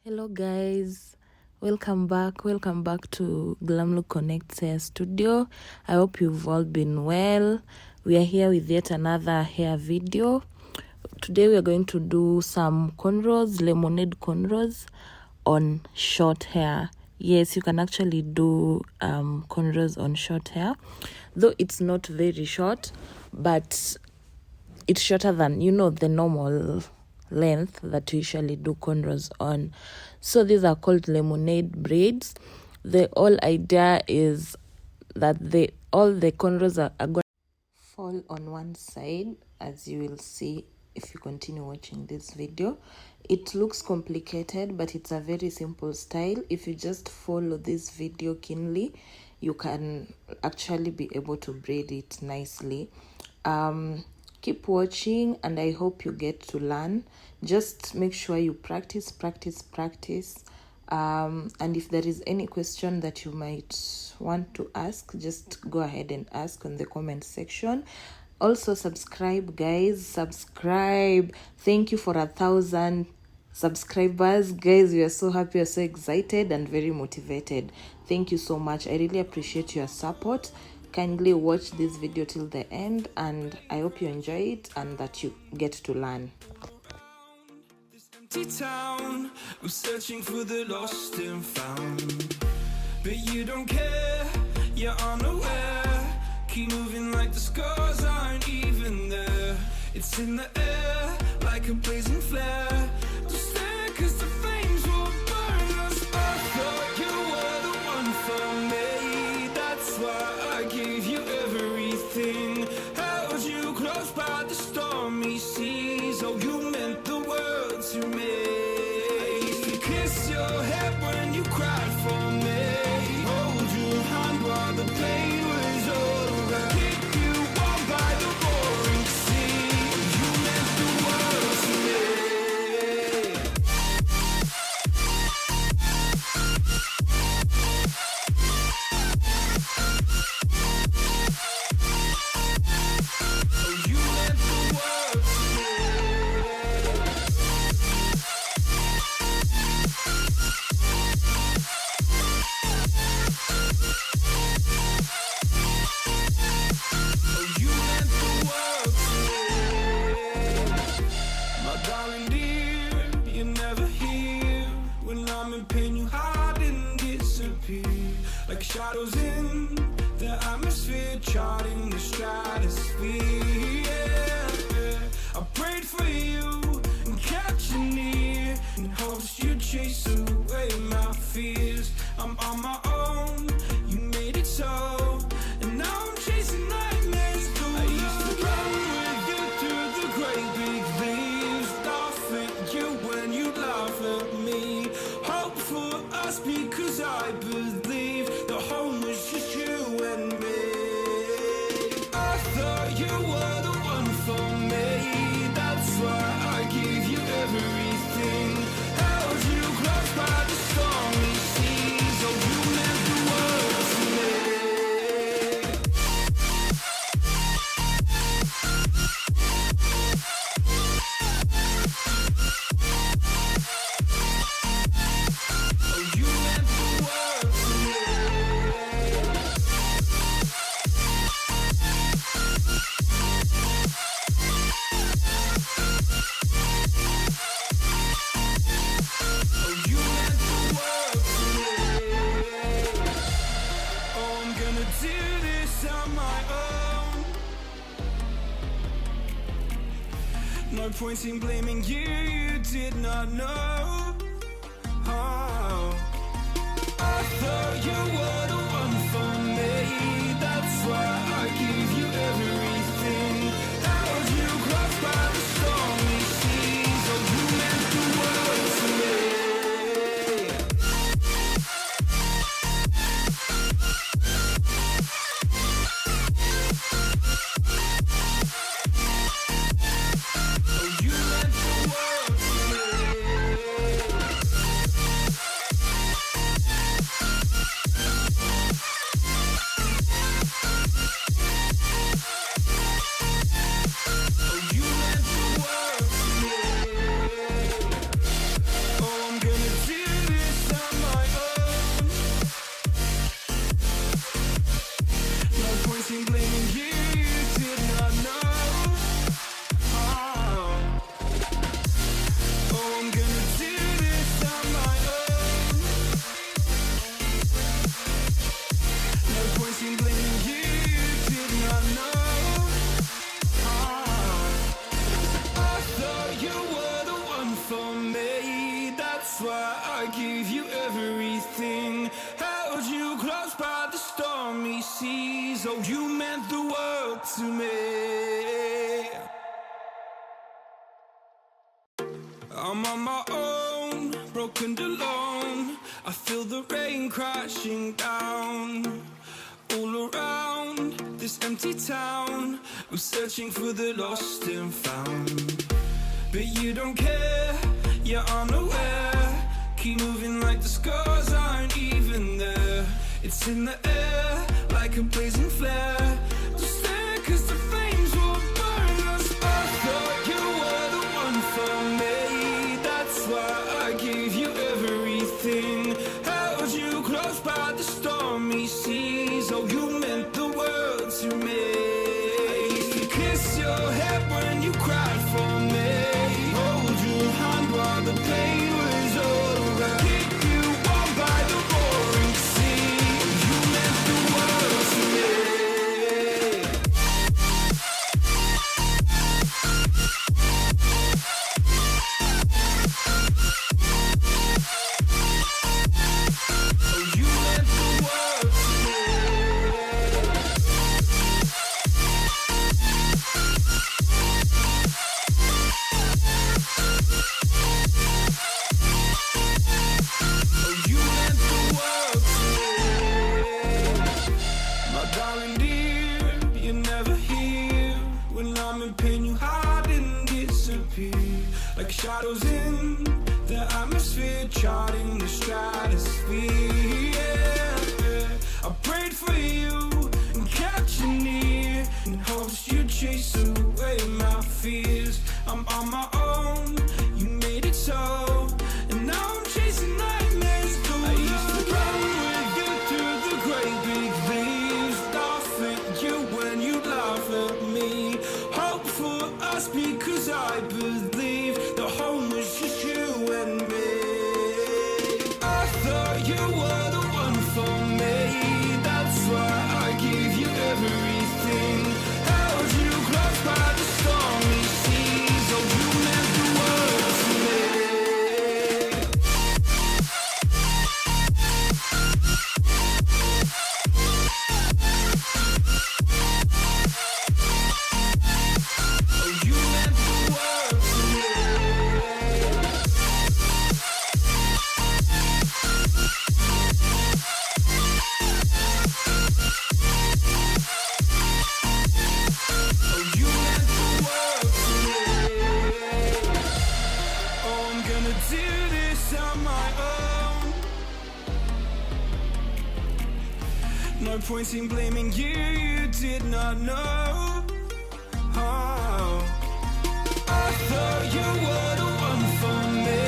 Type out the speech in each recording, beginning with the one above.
Hello guys, welcome back to Glam Look Connects Hair Studio. I hope you've all been well. We are here with yet another hair video. Today we are going to do some cornrows, lemonade cornrows on short hair. Yes, you can actually do cornrows on short hair, though it's not very short, but it's shorter than the normal length that you usually do cornrows on. So these are called lemonade braids. The whole idea is that all the cornrows are going to fall on one side, as you will see if you continue watching this video. It looks complicated, but it's a very simple style. If you just follow this video keenly, you can actually be able to braid it nicely. Keep watching, and I hope you get to learn. Just make sure you practice. And if there is any question that you might want to ask, just go ahead and ask on the comment section. Also subscribe, guys. Subscribe. Thank you for 1,000 subscribers, guys. We are so happy, we are so excited and very motivated. Thank you so much. I really appreciate your support. Kindly watch this video till the end, and I hope you enjoy it and that you get to learn. This empty town, I'm searching for the lost and found, but you don't care, you're unaware. Keep moving like the scars aren't even there. It's in the air like a blazing flare. Don't stare, 'cause the flames will burn us. I thought you were the one for me, that's why I gave you everything. Held you close by the stormy seas. Oh, you meant the world to me. I used to kiss your head when you cried for me. Hold your hand while the pain was over. Keep you warm by the roaring sea. You meant the world to me. Like shadows in the atmosphere, charting the stratosphere. Yeah. I prayed for you and kept you near, in hopes you'd chase away my fears. I'm on my own, you made it so, and now I'm chasing nightmares. I used to run with you through the great big leaves, laugh at you when you laugh at me. Hope for us because I believe the home was just you and me. I thought you were the one for me, that's why I gave you everything. Held you close by the stormy seas. Oh, you meant the world to me. Oh, you meant the world to me. Oh, you meant the world to me. Oh, I'm gonna do this on my own. No point in blaming you, you did not know. Oh, I thought you were the one for me, that's why I gave you everything. Held you close by the stormy seas. Oh, you meant the world to me. Oh, you meant the world to me. That's why I gave you everything. Held you close by the stormy seas. Oh, you meant the world to me. I'm on my own, broken and alone. I feel the rain crashing down all around this empty town. I'm searching for the lost and found, but you don't care, you're unaware. Keep moving like the scars aren't even there. It's in the air like a blazing flare. Just stare, 'cause the flames will burn us. I thought you were the one for me. That's why I gave you everything. Held you close by the stormy seas. Oh, you meant the world to me. I used to kiss your head when you cried for me. Hold your hand while the pain was over. Keep you warm by the roaring sea. You meant the world to me. Oh, you meant the world to me. Oh, you meant the world to me. My darling dear, you're never here. When I'm in pain, you hide and disappear. Like shadows in the atmosphere, charting the stratosphere. Yeah. I prayed for you and kept you near, in hopes you'd chase away my fears. I'm on my own, you made it so, and now I'm chasing nightmares. I used to run with you through the great big leaves, laugh at you when you laugh at me. Hope for us because I believe the home was just you and me. I thought you were the one for me. That's why I gave you everything. Held you close by the stormy seas. Oh, you meant the world to me. Oh, you meant the world to me. Oh, you meant the world to me. Oh, I'm gonna do this on my own. No point in blaming you, you did not know. Oh, I thought you were the one for me.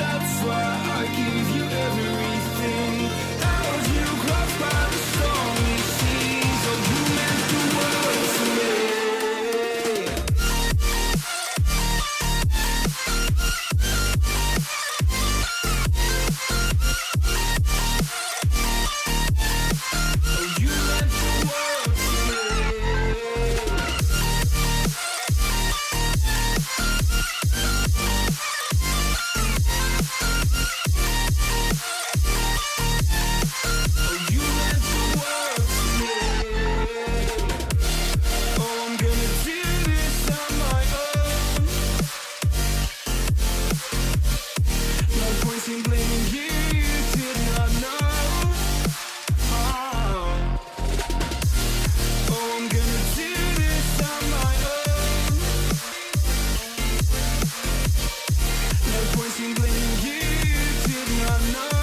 That's why I gave you everything. Held you close by the stormy seas. Oh, you meant the world to me. Oh, you meant the world to me. Oh, you meant the world to me. Oh, I'm gonna do this on my own. No point in blaming you, you did not know. Oh, I'm gonna do this on my own. No point in blaming you, you did not know.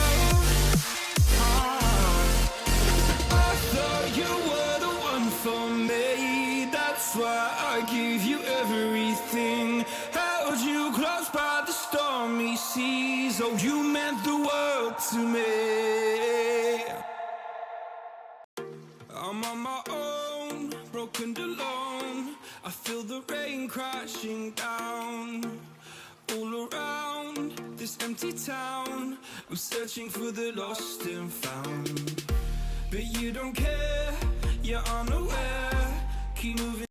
I thought you were the one for me. That's why I gave you everything. Held you close by the stormy seas. Oh, you meant the world to me. I'm on my own, broken and alone. I feel the rain crashing down all around this empty town. I'm searching for the lost and found, but you don't care, you're unaware. Keep moving.